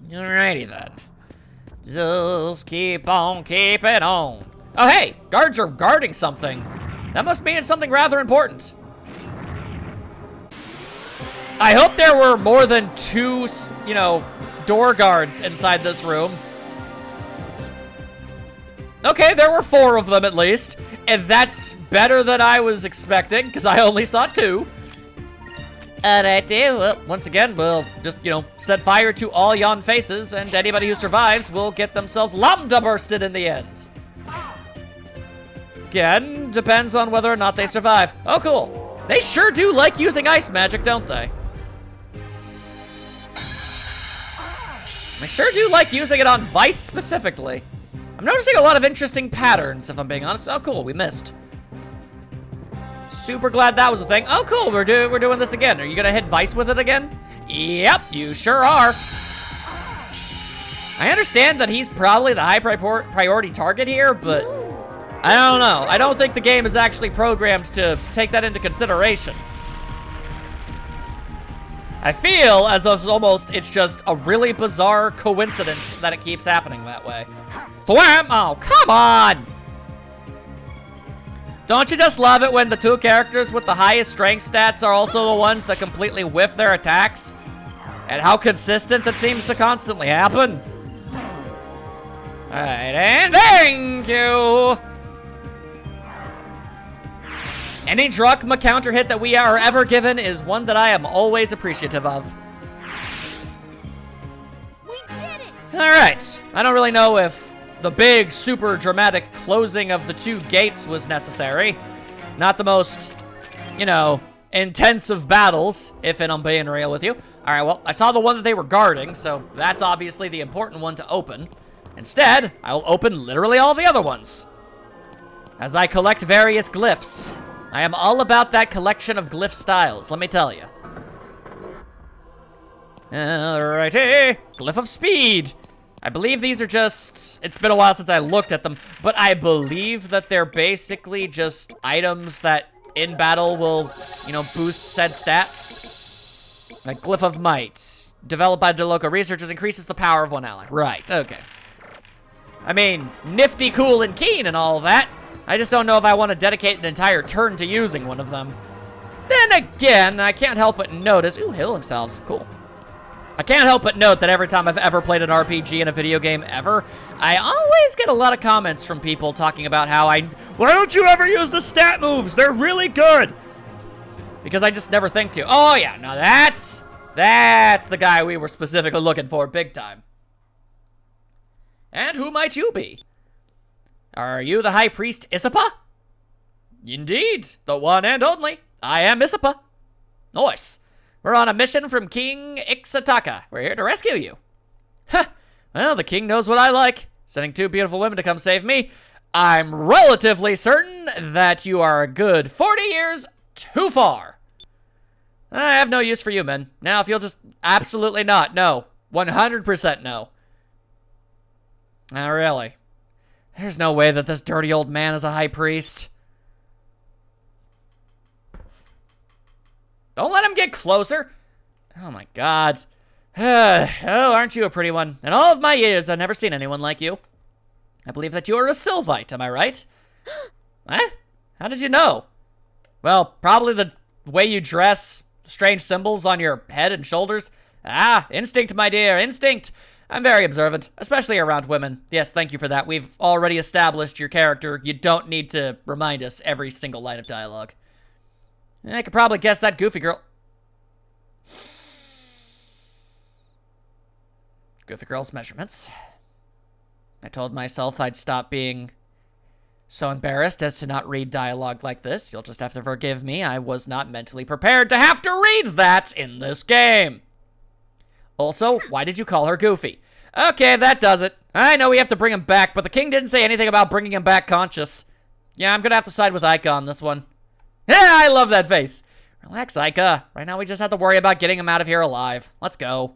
Alrighty then. Just keep on keeping on. Oh hey, guards are guarding something. That must mean it's something rather important. I hope there were more than 2, door guards inside this room. Okay, there were 4 of them at least. And that's better than I was expecting, because I only saw 2. Alright, well, once again, we'll just, set fire to all yon faces, and anybody who survives will get themselves lambda bursted in the end. Again, depends on whether or not they survive. Oh, cool. They sure do like using ice magic, don't they? They sure do like using it on Vice specifically. I'm noticing a lot of interesting patterns, if I'm being honest. Oh, cool, we missed. Super glad that was a thing. Oh, cool, we're doing this again. Are you gonna hit Vice with it again? Yep, you sure are. I understand that he's probably the high priority target here, but I don't know. I don't think the game is actually programmed to take that into consideration. I feel as if it's just a really bizarre coincidence that it keeps happening that way. Thwam! Oh, come on! Don't you just love it when the 2 characters with the highest strength stats are also the ones that completely whiff their attacks? And how consistent it seems to constantly happen? Alright, and thank you! Any drachma counter hit that we are ever given is one that I am always appreciative of. We did it! Alright, I don't really know if the big, super dramatic closing of the 2 gates was necessary. Not the most, intensive battles, if I'm being real with you. Alright, well, I saw the one that they were guarding, so that's obviously the important one to open. Instead, I'll open literally all the other ones. As I collect various glyphs. I am all about that collection of glyph styles, let me tell you. Alrighty, Glyph of Speed. I believe these are just, it's been a while since I looked at them, but I believe that they're basically just items that in battle will, boost said stats. Like Glyph of Might, developed by the local researchers, increases the power of one ally. Right, okay. I mean, nifty, cool, and keen and all that. I just don't know if I want to dedicate an entire turn to using one of them. Then again, I can't help but notice, ooh, healing salves, cool. I can't help but note that every time I've ever played an RPG in a video game ever, I always get a lot of comments from people talking about how why don't you ever use the stat moves? They're really good. Because I just never think to. Oh yeah, now that's the guy we were specifically looking for big time. And who might you be? Are you the High Priest Issapa? Indeed, the one and only. I am Issapa. Nice. We're on a mission from King Ixataka. We're here to rescue you. Huh. Well, the king knows what I like. Sending 2 beautiful women to come save me. I'm relatively certain that you are a good 40 years too far. I have no use for you, men. Now, if you'll just absolutely not. No. 100% no. Not really. There's no way that this dirty old man is a high priest. Don't let him get closer. Oh my god. Oh, aren't you a pretty one? In all of my years, I've never seen anyone like you. I believe that you are a Sylvite, am I right? What? How did you know? Well, probably the way you dress, strange symbols on your head and shoulders. Ah, instinct, my dear, instinct. I'm very observant, especially around women. Yes, thank you for that. We've already established your character. You don't need to remind us every single line of dialogue. I could probably guess that goofy girl. Goofy girl's measurements. I told myself I'd stop being so embarrassed as to not read dialogue like this. You'll just have to forgive me. I was not mentally prepared to have to read that in this game. Also, why did you call her Goofy? Okay, that does it. I know we have to bring him back, but the king didn't say anything about bringing him back conscious. Yeah, I'm gonna have to side with Ica on this one. Yeah, I love that face. Relax, Ica. Right now we just have to worry about getting him out of here alive. Let's go.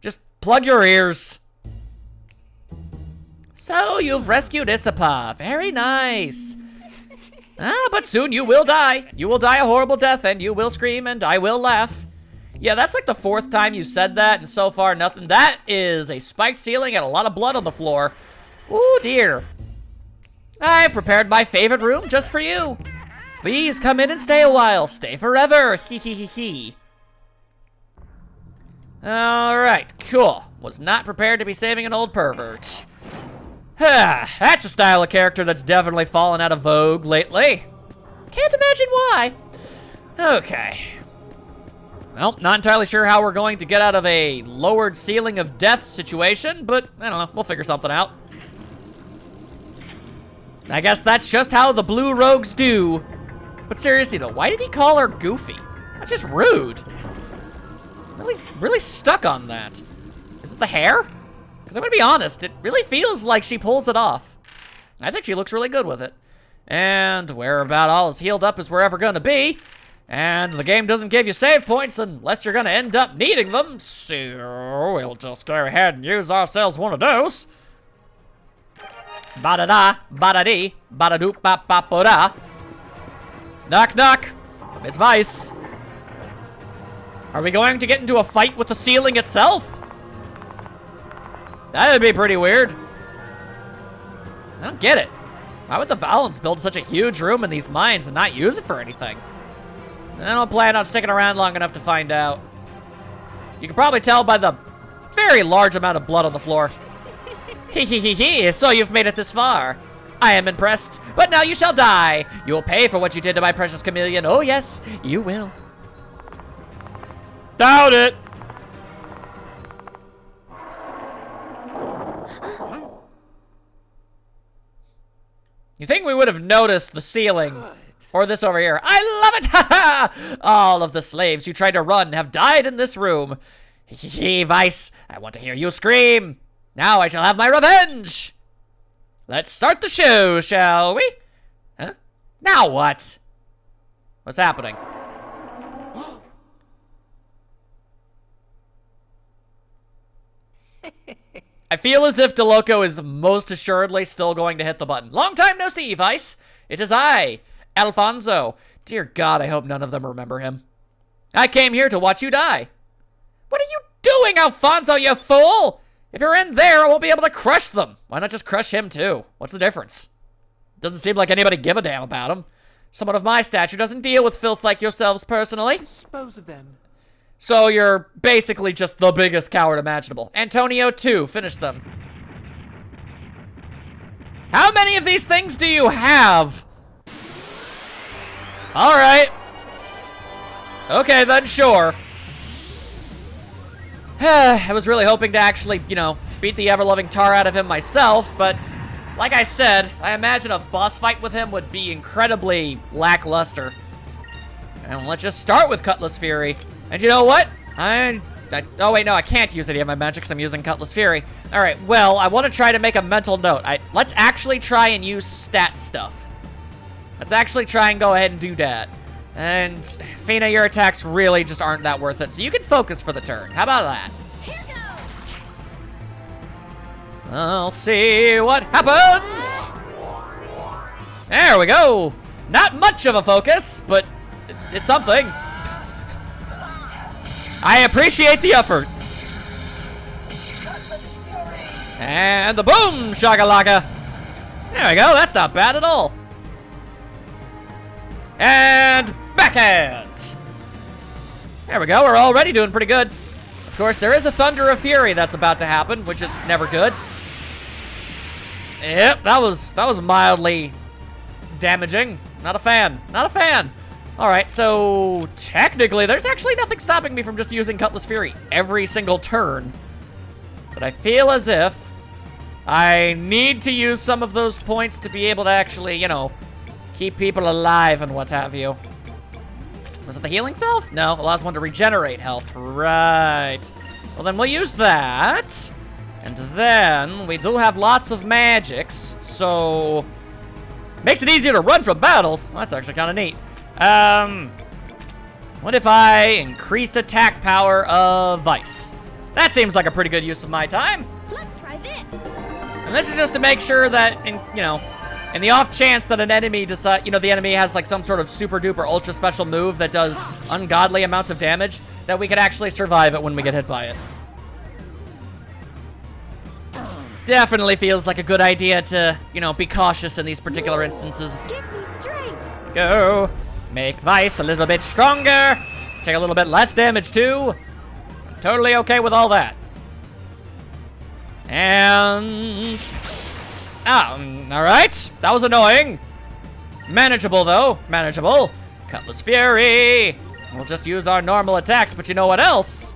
Just plug your ears. So, you've rescued Issapa. Very nice. But soon you will die. You will die a horrible death, and you will scream, and I will laugh. Yeah, that's like the 4th time you said that, and so far nothing. That is a spiked ceiling and a lot of blood on the floor. Ooh, dear. I've prepared my favorite room just for you. Please come in and stay a while. Stay forever. Hee hee hee hee. Alright, cool. Was not prepared to be saving an old pervert. That's a style of character that's definitely fallen out of vogue lately. Can't imagine why. Okay. Well, not entirely sure how we're going to get out of a lowered ceiling of death situation, but I don't know, we'll figure something out. I guess that's just how the blue rogues do. But seriously though, why did he call her Goofy? That's just rude. Really stuck on that. Is it the hair? Because I'm gonna be honest, it really feels like she pulls it off. I think she looks really good with it. And where about all is healed up is we're ever gonna be. And the game doesn't give you save points unless you're gonna end up needing them. So we'll just go ahead and use ourselves one of those. Ba-da-da, ba-da-dee, ba-da-doop-ba-ba-ba-da. Knock, knock. It's Vice. Are we going to get into a fight with the ceiling itself? That would be pretty weird. I don't get it. Why would the Valens build such a huge room in these mines and not use it for anything? I don't plan on sticking around long enough to find out. You can probably tell by the very large amount of blood on the floor. Hee hee hee hee, so you've made it this far. I am impressed, but now you shall die. You will pay for what you did to my precious chameleon. Oh yes, you will. Doubt it. You think we would have noticed the ceiling? Or this over here. I love it! Ha ha! All of the slaves who tried to run have died in this room. Hee Vice, I want to hear you scream. Now I shall have my revenge. Let's start the show, shall we? Huh? Now what? What's happening? I feel as if DeLoco is most assuredly still going to hit the button. Long time no see, Vice. It is I, Alfonso. Dear God, I hope none of them remember him. I came here to watch you die. What are you doing, Alfonso, you fool? If you're in there, I won't be able to crush them. Why not just crush him, too? What's the difference? Doesn't seem like anybody give a damn about him. Someone of my stature doesn't deal with filth like yourselves personally. Dispose of them. So you're basically just the biggest coward imaginable. Antonio, too. Finish them. How many of these things do you have? All right. Okay, then sure. I was really hoping to actually, you know, beat the ever-loving tar out of him myself, but like I said, I imagine a boss fight with him would be incredibly lackluster. And let's just start with Cutlass Fury. And you know what? Oh wait, no, I can't use any of my magic because I'm using Cutlass Fury. All right, well, I want to try to make a mental note. Let's actually try and use stat stuff. Let's actually try and go ahead and do that. And Fina, your attacks really just aren't that worth it, so you can focus for the turn. How about that? Here goes. I'll see what happens. There we go. Not much of a focus, but it's something. I appreciate the effort. And the boom, shakalaka. There we go, that's not bad at all. And backhand. There we go, we're already doing pretty good. Of course, there is a Thunder of Fury that's about to happen, which is never good. Yep, that was mildly damaging. Not a fan, not a fan. All right, so technically, there's actually nothing stopping me from just using Cutlass Fury every single turn. But I feel as if I need to use some of those points to be able to actually, you know, keep people alive and what have you. Was it the healing self? No, allows one to regenerate health. Right. Well, then we'll use that. And then we do have lots of magics, so makes it easier to run from battles. Well, that's actually kind of neat. What if I increased attack power of Vice? That seems like a pretty good use of my time. Let's try this. And this is just to make sure that, you know, In the off chance that an enemy decide, you know, the enemy has like some sort of super duper ultra special move that does ungodly amounts of damage, that we could actually survive it when we get hit by it. Definitely feels like a good idea to, you know, be cautious in these particular instances. Give me strength. Go. Make Vice a little bit stronger. Take a little bit less damage too. I'm totally okay with all that. And... all right. That was annoying. Manageable, though. Manageable. Cutlass Fury. We'll just use our normal attacks, but you know what else?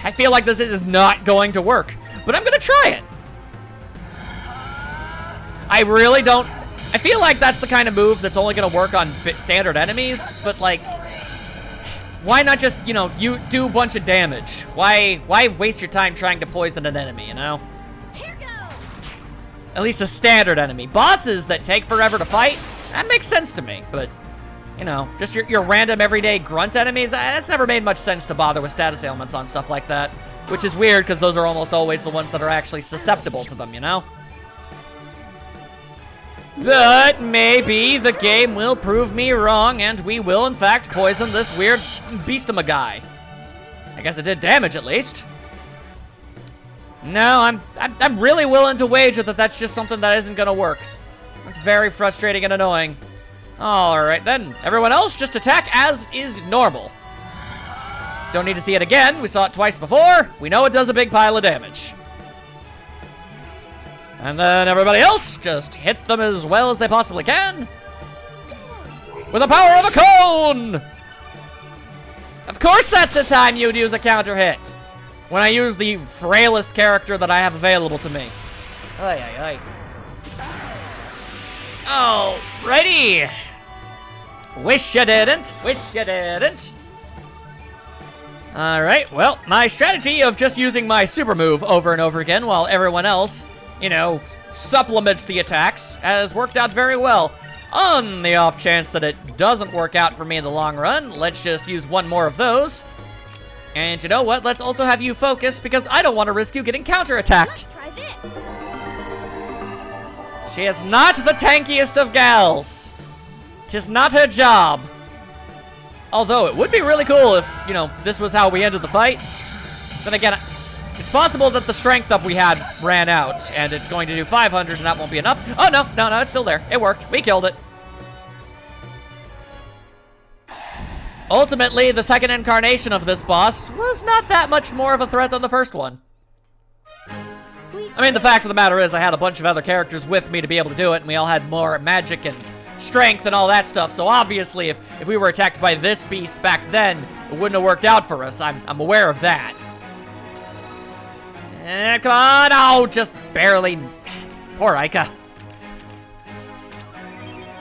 I feel like this is not going to work, but I'm going to try it. I really don't... I feel like that's the kind of move that's only going to work on standard enemies, but, like... Why not just, you know, you do a bunch of damage? Why waste your time trying to poison an enemy, you know? Here goes. At least a standard enemy. Bosses that take forever to fight, that makes sense to me, but, you know, just your random everyday grunt enemies, that's never made much sense to bother with status ailments on stuff like that. Which is weird, because those are almost always the ones that are actually susceptible to them, you know? But maybe the game will prove me wrong, and we will, in fact, poison this weird beastama guy. I guess it did damage, at least. No, I'm really willing to wager that that's just something that isn't gonna work. That's very frustrating and annoying. Alright then, everyone else just attack as is normal. Don't need to see it again, we saw it twice before. We know it does a big pile of damage. And then everybody else, just hit them as well as they possibly can. With the power of a cone! Of course that's the time you'd use a counter hit. When I use the frailest character that I have available to me. Ay, ay, ay. Alrighty. Wish you didn't. Wish you didn't. Alright, well, my strategy of just using my super move over and over again while everyone else, you know, supplements the attacks has worked out very well. On the off chance that it doesn't work out for me in the long run, let's just use one more of those. And you know what? Let's also have you focus because I don't want to risk you getting counterattacked. Try this. She is not the tankiest of gals. 'Tis not her job. Although it would be really cool if, you know, this was how we ended the fight. Then again, it's possible that the strength up we had ran out, and it's going to do 500, and that won't be enough. Oh, no, it's still there. It worked. We killed it. Ultimately, the second incarnation of this boss was not that much more of a threat than the first one. I mean, the fact of the matter is I had a bunch of other characters with me to be able to do it, and we all had more magic and strength and all that stuff, so obviously if we were attacked by this beast back then, it wouldn't have worked out for us. I'm aware of that. Come on, oh, just barely. Poor Ica.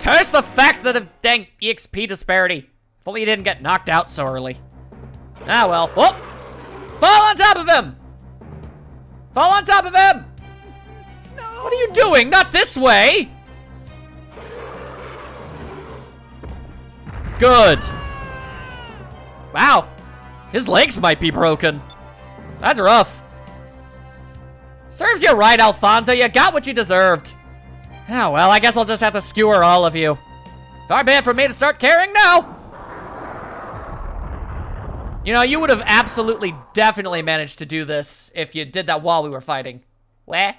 Curse the fact that of dang EXP disparity. If only he didn't get knocked out so early. Ah, well. Whoop! Fall on top of him! Fall on top of him! No. What are you doing? Not this way! Good. Wow. His legs might be broken. That's rough. Serves you right, Alfonso. You got what you deserved. Oh, well, I guess I'll just have to skewer all of you. Far be it from me to start caring now. You know, you would have absolutely, definitely managed to do this if you did that while we were fighting. What?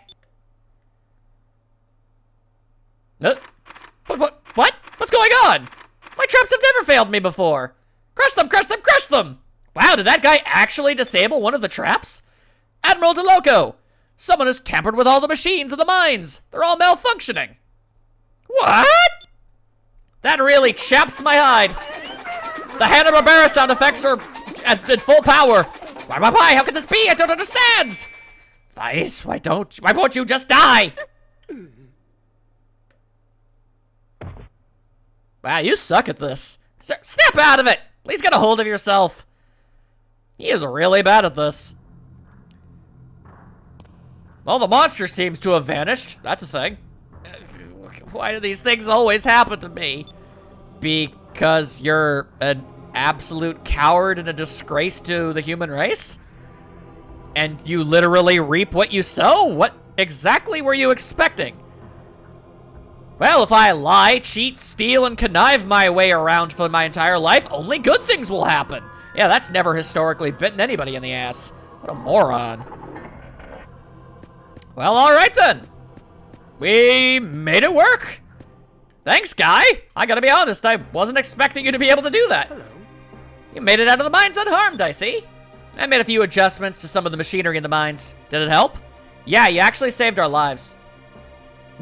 What? What's going on? My traps have never failed me before. Crush them, crush them, crush them! Wow, did that guy actually disable one of the traps? Admiral DeLoco! Someone has tampered with all the machines in the mines. They're all malfunctioning. What? That really chaps my hide. The Hanna-Barbera sound effects are at full power. Why? How can this be? I don't understand. Vice, why won't you just die? Wow, you suck at this. Snap out of it. At least get a hold of yourself. He is really bad at this. Well, the monster seems to have vanished. That's a thing. Why do these things always happen to me? Because you're an absolute coward and a disgrace to the human race? And you literally reap what you sow? What exactly were you expecting? Well, if I lie, cheat, steal, and connive my way around for my entire life, only good things will happen. Yeah, that's never historically bitten anybody in the ass. What a moron. Well, all right then. We made it work. Thanks, guy. I gotta be honest, I wasn't expecting you to be able to do that. Hello. You made it out of the mines unharmed, I see. I made a few adjustments to some of the machinery in the mines. Did it help? Yeah, you actually saved our lives.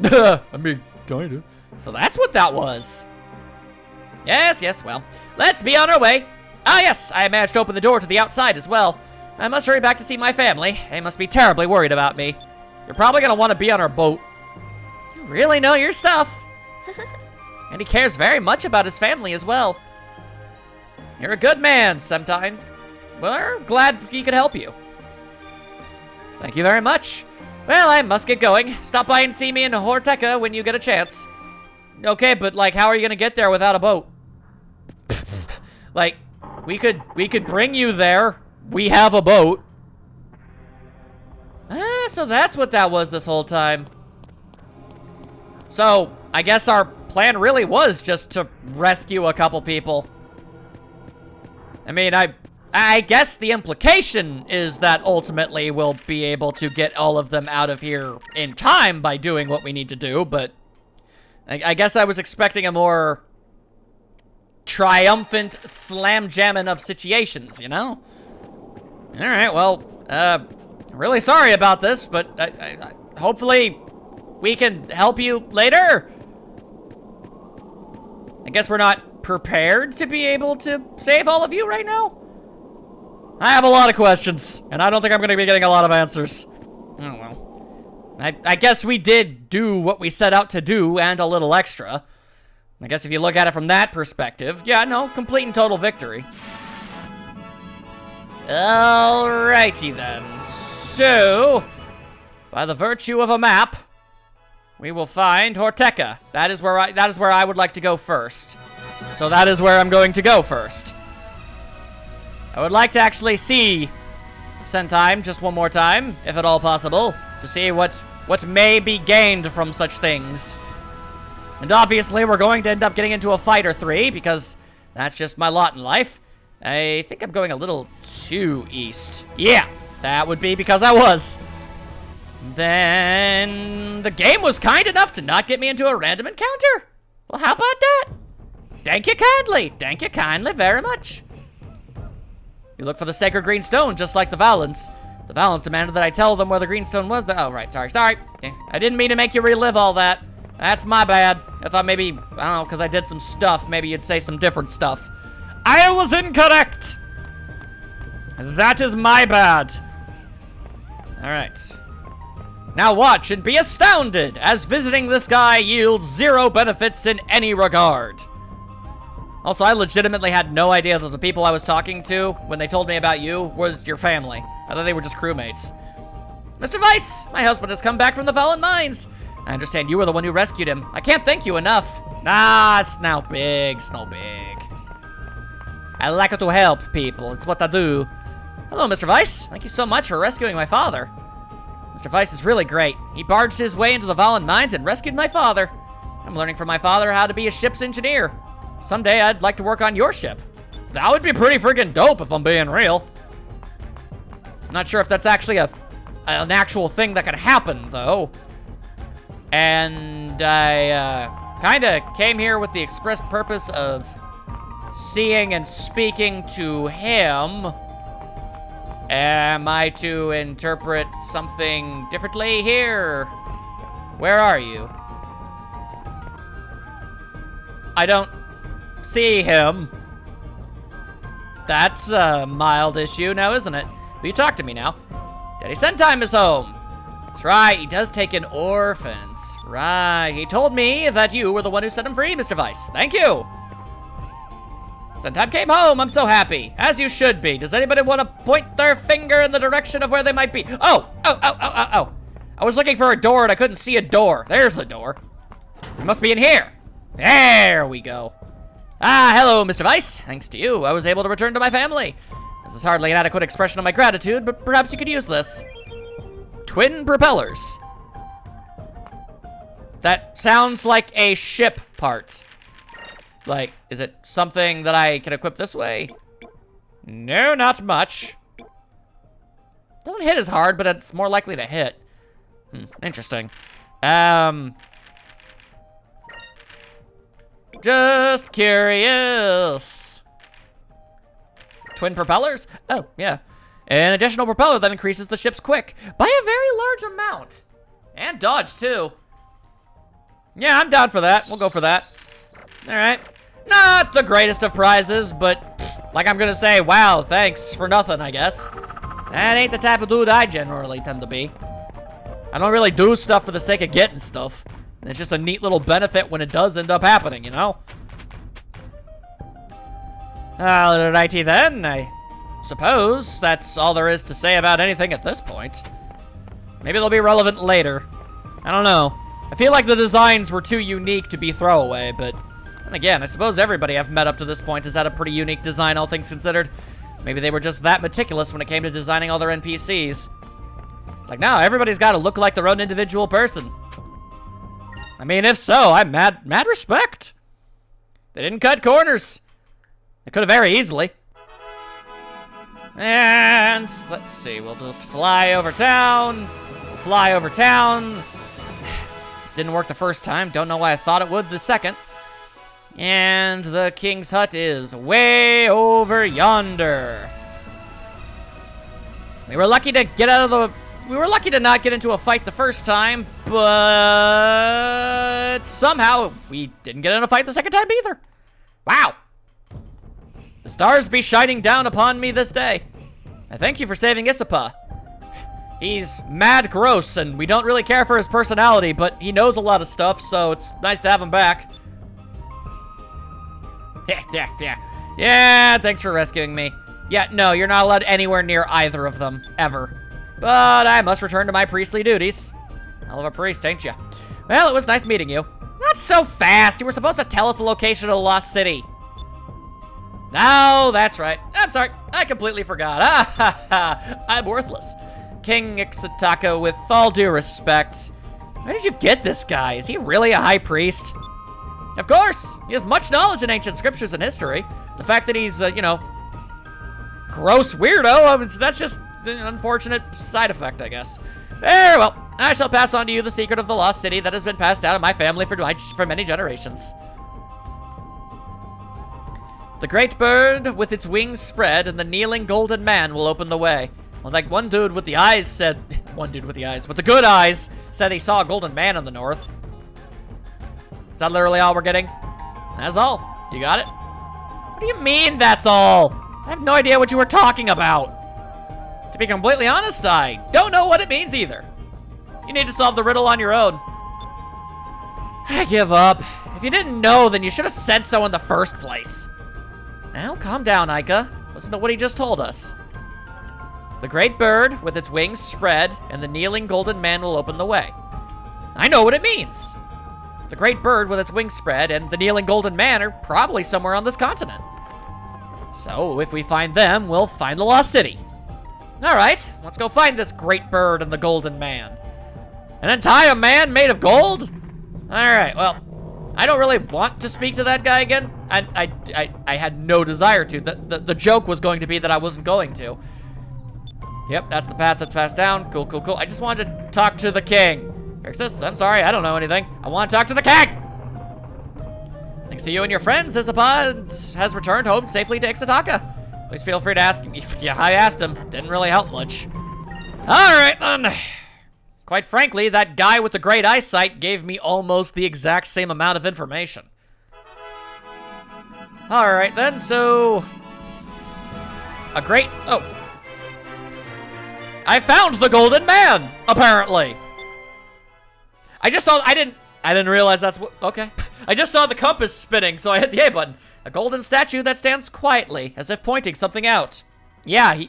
I mean, kinda. So that's what that was. Yes, well, let's be on our way. Ah, yes, I managed to open the door to the outside as well. I must hurry back to see my family. They must be terribly worried about me. You're probably gonna want to be on our boat. You really know your stuff. And he cares very much about his family as well. You're a good man, Semtime. We're glad he could help you. Thank you very much. Well, I must get going. Stop by and see me in Horteka when you get a chance. Okay, but like, how are you gonna get there without a boat? Like, we could bring you there. We have a boat. Ah, so that's what that was this whole time. So, I guess our plan really was just to rescue a couple people. I mean, I guess the implication is that ultimately we'll be able to get all of them out of here in time by doing what we need to do, but I guess I was expecting a more triumphant slam jamming of situations, you know? All right, well, really sorry about this, but hopefully we can help you later. I guess we're not prepared to be able to save all of you right now. I have a lot of questions, and I don't think I'm going to be getting a lot of answers. Oh, well. I guess we did do what we set out to do, and a little extra. I guess if you look at it from that perspective, yeah, no, complete and total victory. Alrighty then. So, by the virtue of a map, we will find Horteka. That is where I would like to go first. So that is where I'm going to go first. I would like to actually see Semtime just one more time, if at all possible, to see what may be gained from such things. And obviously, we're going to end up getting into a fight or three, because that's just my lot in life. I think I'm going a little too east. Yeah, that would be because I was. Then the game was kind enough to not get me into a random encounter. Well, how about that? Thank you kindly. Thank you kindly very much. You look for the sacred green stone, just like the Valens. The Valens demanded that I tell them where the green stone was. Oh, right, sorry. I didn't mean to make you relive all that. That's my bad. I thought maybe, I don't know, because I did some stuff, maybe you'd say some different stuff. I was incorrect! That is my bad. All right. Now watch and be astounded, as visiting this guy yields 0 benefits in any regard. Also, I legitimately had no idea that the people I was talking to, when they told me about you, was your family. I thought they were just crewmates. Mr. Weiss, my husband has come back from the Fallen Mines. I understand you were the one who rescued him. I can't thank you enough. Nah, it's no big, I like to help people, it's what I do. Hello, Mr. Weiss. Thank you so much for rescuing my father. Mr. Weiss is really great. He barged his way into the Fallen Mines and rescued my father. I'm learning from my father how to be a ship's engineer. Someday I'd like to work on your ship. That would be pretty freaking dope if I'm being real. I'm not sure if that's actually an actual thing that could happen, though. And I kind of came here with the express purpose of seeing and speaking to him. Am I to interpret something differently here? Where are you? I don't see him. That's a mild issue now, isn't it? Will you talk to me now? Daddy Semtime is home. That's right, he does take in orphans. Right, he told me that you were the one who set him free, Mr. Weiss. Thank you. Semtime came home, I'm so happy. As you should be. Does anybody want to point their finger in the direction of where they might be? Oh. I was looking for a door and I couldn't see a door. There's the door. It must be in here. There we go. Ah, hello, Mr. Weiss. Thanks to you, I was able to return to my family. This is hardly an adequate expression of my gratitude, but perhaps you could use this. Twin propellers. That sounds like a ship part. Like, is it something that I can equip this way? No, not much. Doesn't hit as hard, but it's more likely to hit. Interesting. Just curious. Twin propellers? Oh, yeah. An additional propeller that increases the ship's quick by a very large amount. And dodge, too. Yeah, I'm down for that. We'll go for that. All right. Not the greatest of prizes, but like I'm gonna say, wow, thanks for nothing, I guess. That ain't the type of dude I generally tend to be. I don't really do stuff for the sake of getting stuff. And it's just a neat little benefit when it does end up happening, you know? Alrighty then, I suppose that's all there is to say about anything at this point. Maybe they'll be relevant later. I don't know. I feel like the designs were too unique to be throwaway, but then again, I suppose everybody I've met up to this point has had a pretty unique design, all things considered. Maybe they were just that meticulous when it came to designing all their NPCs. It's like, no, everybody's got to look like their own individual person. I mean, if so, I'm mad respect. They didn't cut corners. They could have very easily. And let's see, we'll just fly over town. Fly over town. Didn't work the first time. Don't know why I thought it would the second. And the king's hut is way over yonder. We were lucky to get out of the... We were lucky to not get into a fight the first time, but somehow we didn't get in a fight the second time either. Wow. The stars be shining down upon me this day. I thank you for saving Issapa. He's mad gross, and we don't really care for his personality, but he knows a lot of stuff, so it's nice to have him back. Yeah, thanks for rescuing me. Yeah, no, you're not allowed anywhere near either of them, ever. But I must return to my priestly duties. Hell of a priest, ain't ya? Well, it was nice meeting you. Not so fast. You were supposed to tell us the location of the lost city. No, that's right. I'm sorry. I completely forgot. I'm worthless. King Ixataka, with all due respect. Where did you get this guy? Is he really a high priest? Of course. He has much knowledge in ancient scriptures and history. The fact that he's, you know, gross weirdo, that's just an unfortunate side effect, I guess. Very well. I shall pass on to you the secret of the lost city that has been passed down in my family for many generations. The great bird with its wings spread and the kneeling golden man will open the way. Well, like one dude with the eyes said, with the good eyes said he saw a golden man in the north. Is that literally all we're getting? That's all. You got it? What do you mean that's all? I have no idea what you were talking about. To be completely honest, I don't know what it means either. You need to solve the riddle on your own. I give up. If you didn't know, then you should have said so in the first place. Now, calm down, Aika. Listen to what he just told us. The great bird, with its wings spread, and the kneeling golden man will open the way. I know what it means. The great bird with its wings spread and the kneeling golden man are probably somewhere on this continent. So, if we find them, we'll find the lost city. All right, let's go find this great bird and the golden man. An entire man made of gold? All right, well, I don't really want to speak to that guy again. I had no desire to. The joke was going to be that I wasn't going to. Yep, that's the path that's passed down. Cool, cool, cool. I just wanted to talk to the king. Persis, I'm sorry, I don't know anything. I want to talk to the king! Thanks to you and your friends, Issapa has returned home safely to Ixataka. Please feel free to ask him. Yeah, I asked him. Didn't really help much. All right, then. Quite frankly, that guy with the great eyesight gave me almost the exact same amount of information. All right, then, so... Oh. I found the golden man, apparently. I didn't realize that's what, okay. I just saw the compass spinning, so I hit the A button. A golden statue that stands quietly, as if pointing something out. Yeah,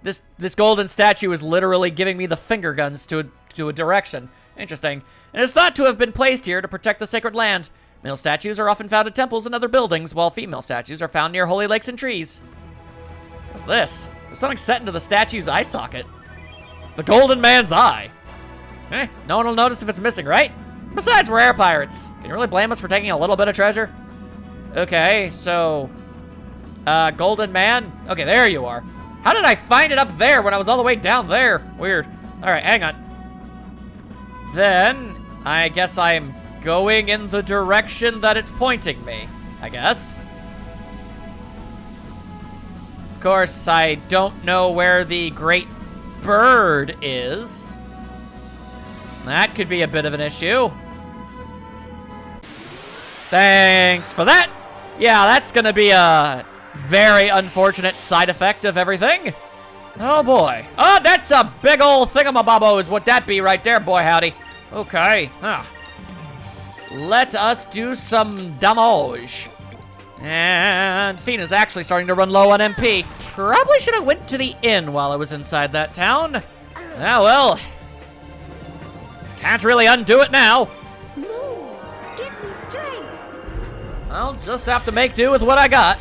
this golden statue is literally giving me the finger guns to a direction. Interesting. And it's thought to have been placed here to protect the sacred land. Male statues are often found at temples and other buildings, while female statues are found near holy lakes and trees. What's this? There's something set into the statue's eye socket. The golden man's eye. No one will notice if it's missing, right? Besides, we're air pirates. Can you really blame us for taking a little bit of treasure? Okay, so... Golden Man? Okay, there you are. How did I find it up there when I was all the way down there? Weird. Alright, hang on. Then, I guess I'm going in the direction that it's pointing me, I guess. Of course, I don't know where the Great Bird is. That could be a bit of an issue. Thanks for that. Yeah, that's gonna be a very unfortunate side effect of everything. Oh boy. Oh, that's a big old thingamabobbo is what that be right there, boy howdy. Okay, let us do some damage. And Fina's actually starting to run low on MP. Probably should have went to the inn while I was inside that town. Ah, well. Can't really undo it now. Move. Get me straight. I'll just have to make do with what I got.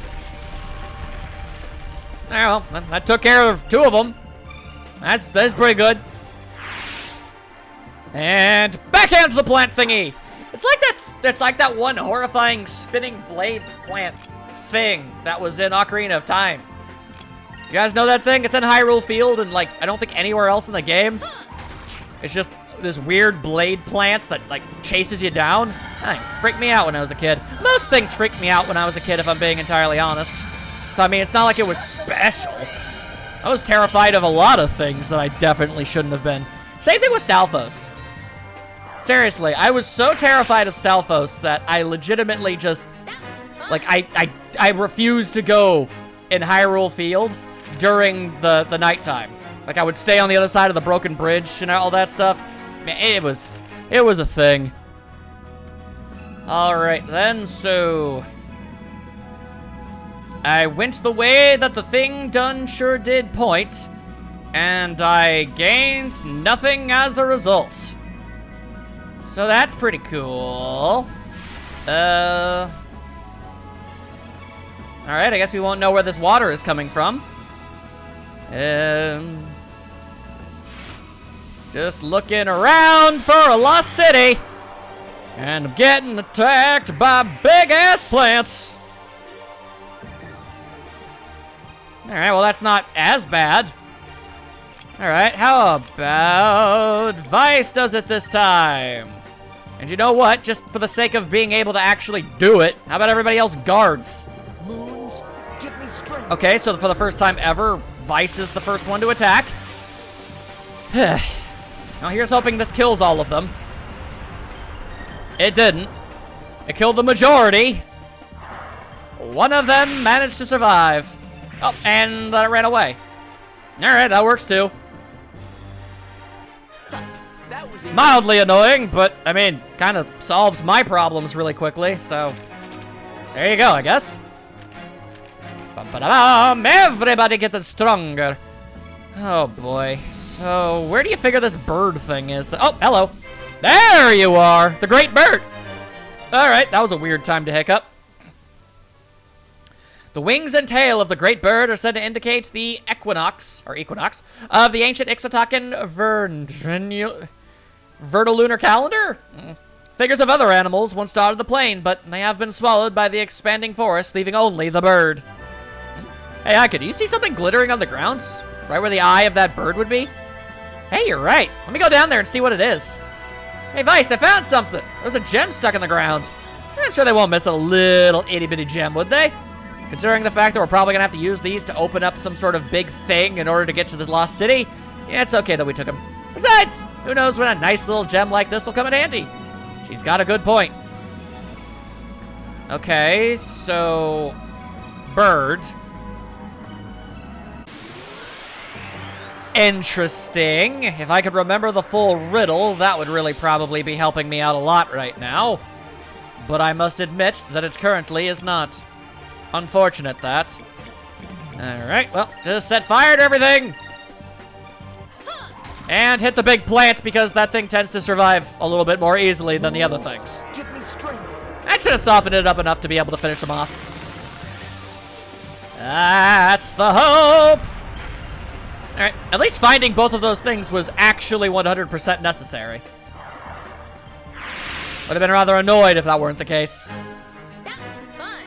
Well, that took care of 2 of them. That's pretty good. And backhand to the plant thingy. It's like that one horrifying spinning blade plant thing that was in Ocarina of Time. You guys know that thing? It's in Hyrule Field, and like I don't think anywhere else in the game. It's just this weird blade plant that like chases you down. That thing freaked me out when I was a kid. Most things freaked me out when I was a kid, if I'm being entirely honest. So I mean, it's not like it was special. I was terrified of a lot of things that I definitely shouldn't have been. Same thing with Stalfos. Seriously, I was so terrified of Stalfos that I legitimately just, like, I refused to go in Hyrule Field during the nighttime. Like, I would stay on the other side of the broken bridge and all that stuff. Man, it was a thing. All right, then, so... I went the way that the thing done sure did point, and I gained nothing as a result. So that's pretty cool. Alright, I guess we won't know where this water is coming from. Just looking around for a lost city. And I'm getting attacked by big-ass plants. Alright, well that's not as bad. Alright, how about Vice does it this time? And you know what? Just for the sake of being able to actually do it, how about everybody else guards? Moons, give me strength. Okay, so for the first time ever, Vice is the first one to attack. Now here's hoping this kills all of them. It didn't. It killed the majority. One of them managed to survive. Oh, and it ran away. Alright, that works too. That was easy. Mildly annoying, but, I mean, kind of solves my problems really quickly, so... There you go, I guess. Bum-ba-da-bum, everybody getting stronger. Oh, boy. So, where do you figure this bird thing is? Oh, hello. There you are! The Great Bird! Alright, that was a weird time to hiccup. The wings and tail of the Great Bird are said to indicate the equinox of the ancient Ixotacan vertilunar calendar. Figures of other animals once dotted the plain, but they have been swallowed by the expanding forest, leaving only the bird. Hey, Ika, do you see something glittering on the ground? Right where the eye of that bird would be? Hey, you're right. Let me go down there and see what it is. Hey, Vice, I found something. There's a gem stuck in the ground. I'm sure they won't miss a little itty-bitty gem, would they? Considering the fact that we're probably gonna have to use these to open up some sort of big thing in order to get to the lost city, yeah, it's okay that we took them. Besides, who knows when a nice little gem like this will come in handy? She's got a good point. Okay, so... Bird. Interesting. If I could remember the full riddle, that would really probably be helping me out a lot right now. But I must admit that it currently is not. Unfortunate, that. Alright, well, just set fire to everything! And hit the big plant, because that thing tends to survive a little bit more easily than the other things. Give me strength. That should have softened it up enough to be able to finish them off. That's the hope! Alright, at least finding both of those things was actually 100% necessary. Would have been rather annoyed if that weren't the case. That was fun.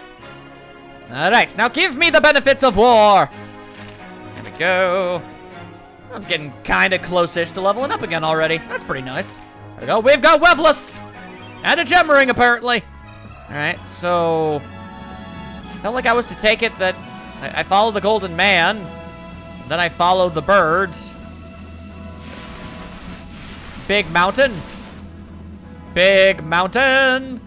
Alright, now give me the benefits of war. There we go. I was getting kind of close-ish to leveling up again already. That's pretty nice. There we go. We've got Wevless. And a gem ring, apparently. Alright, so... felt like I was to take it that I followed the golden man. Then I followed the birds. Big mountain. Big mountain.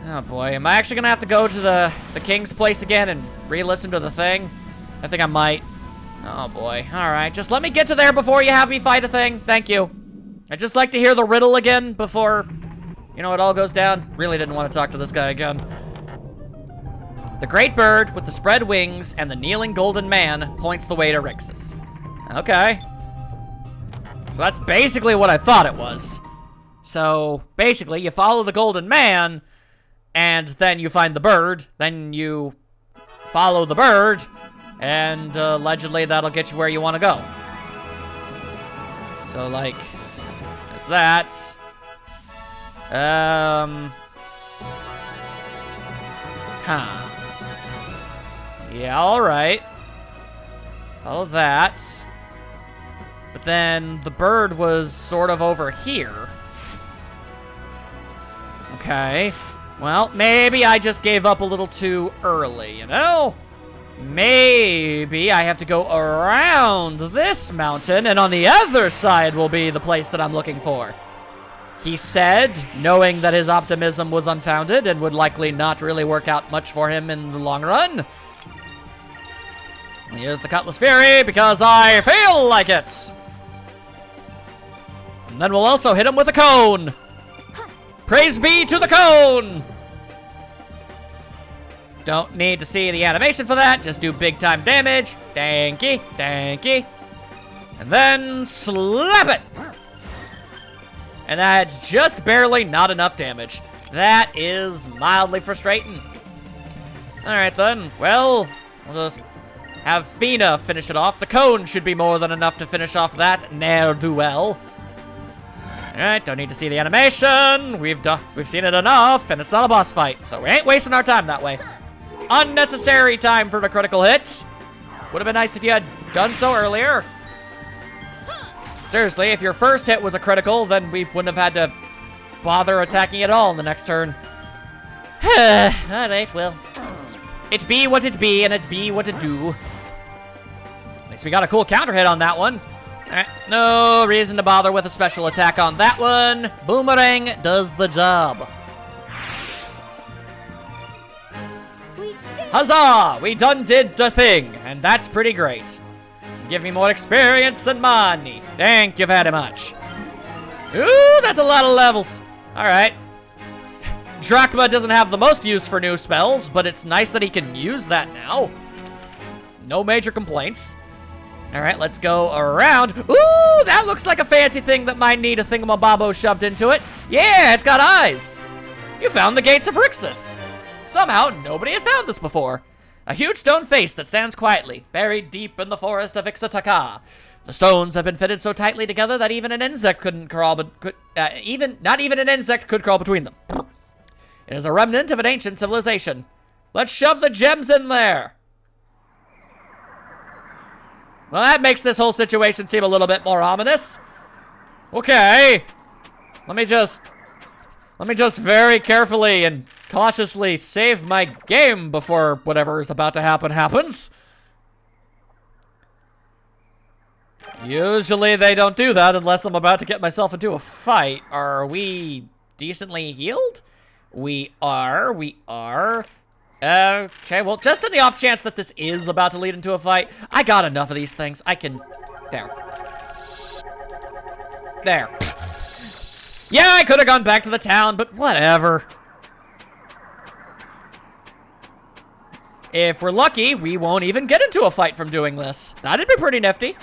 Oh boy, am I actually gonna have to go to the king's place again and re-listen to the thing? I think I might. Oh boy, alright. Just let me get to there before you have me fight a thing. Thank you. I'd just like to hear the riddle again before, you know, it all goes down. Really didn't want to talk to this guy again. The great bird with the spread wings and the kneeling golden man points the way to Rixus. Okay. So that's basically what I thought it was. So basically, you follow the golden man, and then you find the bird, then you follow the bird, and allegedly that'll get you where you want to go. So like, there's that. Yeah, alright. Follow that. But then the bird was sort of over here. Okay. Well, maybe I just gave up a little too early, you know? Maybe I have to go around this mountain, and on the other side will be the place that I'm looking for. He said, knowing that his optimism was unfounded and would likely not really work out much for him in the long run. Here's the Cutlass Fury, because I feel like it. And then we'll also hit him with a cone. Praise be to the cone! Don't need to see the animation for that. Just do big time damage. Danky, danky. And then slap it. And that's just barely not enough damage. That is mildly frustrating. Alright then. Well, we'll just have Fina finish it off. The cone should be more than enough to finish off that ne'er-do-well. Alright, don't need to see the animation. We've seen it enough, and it's not a boss fight, so we ain't wasting our time that way. Unnecessary time for the critical hit. Would have been nice if you had done so earlier. Seriously, if your first hit was a critical, then we wouldn't have had to bother attacking at all in the next turn. Alright, well. It be what it be, and it be what it do. At least we got a cool counter hit on that one. Alright, no reason to bother with a special attack on that one. Boomerang does the job. Huzzah! We done did the thing, and that's pretty great. Give me more experience and money. Thank you very much. Ooh, that's a lot of levels. Alright. Drachma doesn't have the most use for new spells, but it's nice that he can use that now. No major complaints. Alright, let's go around. Ooh, that looks like a fancy thing that might need a thingamabobbo shoved into it. Yeah, it's got eyes. You found the gates of Rixus. Somehow, nobody had found this before. A huge stone face that stands quietly, buried deep in the forest of Ixataka. The stones have been fitted so tightly together that even an insect couldn't crawl, not even an insect could crawl between them. It is a remnant of an ancient civilization. Let's shove the gems in there. Well, that makes this whole situation seem a little bit more ominous. Okay. Let me just very carefully and cautiously save my game before whatever is about to happen happens. Usually they don't do that unless I'm about to get myself into a fight. Are we decently healed? We are. Okay, well, just in the off chance that this is about to lead into a fight, I got enough of these things. I can... There. Yeah, I could have gone back to the town, but whatever. If we're lucky, we won't even get into a fight from doing this. That'd be pretty nifty.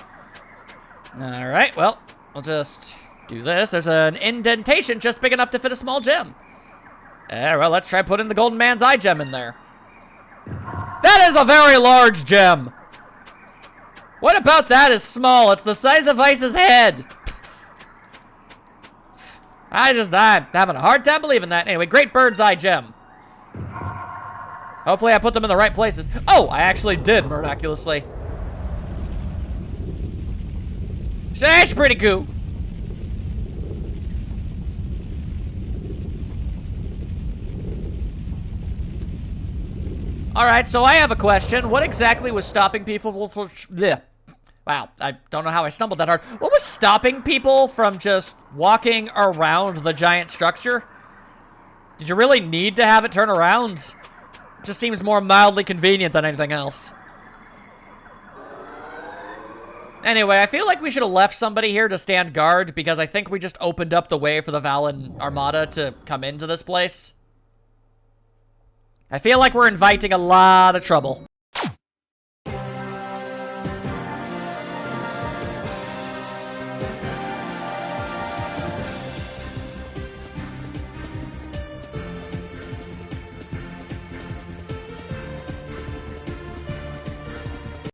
Alright, well, we'll just do this. There's an indentation just big enough to fit a small gem. Well, let's try putting the golden man's eye gem in there. That is a very large gem. What about that is small? It's the size of Ice's head. I'm having a hard time believing that. Anyway, great bird's eye gem. Hopefully I put them in the right places. Oh, I actually did, miraculously. So that's pretty cool. All right, so I have a question. What exactly was stopping people from... Bleh. Wow, I don't know how I stumbled that hard. What was stopping people from just walking around the giant structure? Did you really need to have it turn around? Just seems more mildly convenient than anything else. Anyway, I feel like we should have left somebody here to stand guard because I think we just opened up the way for the Valen Armada to come into this place. I feel like we're inviting a lot of trouble.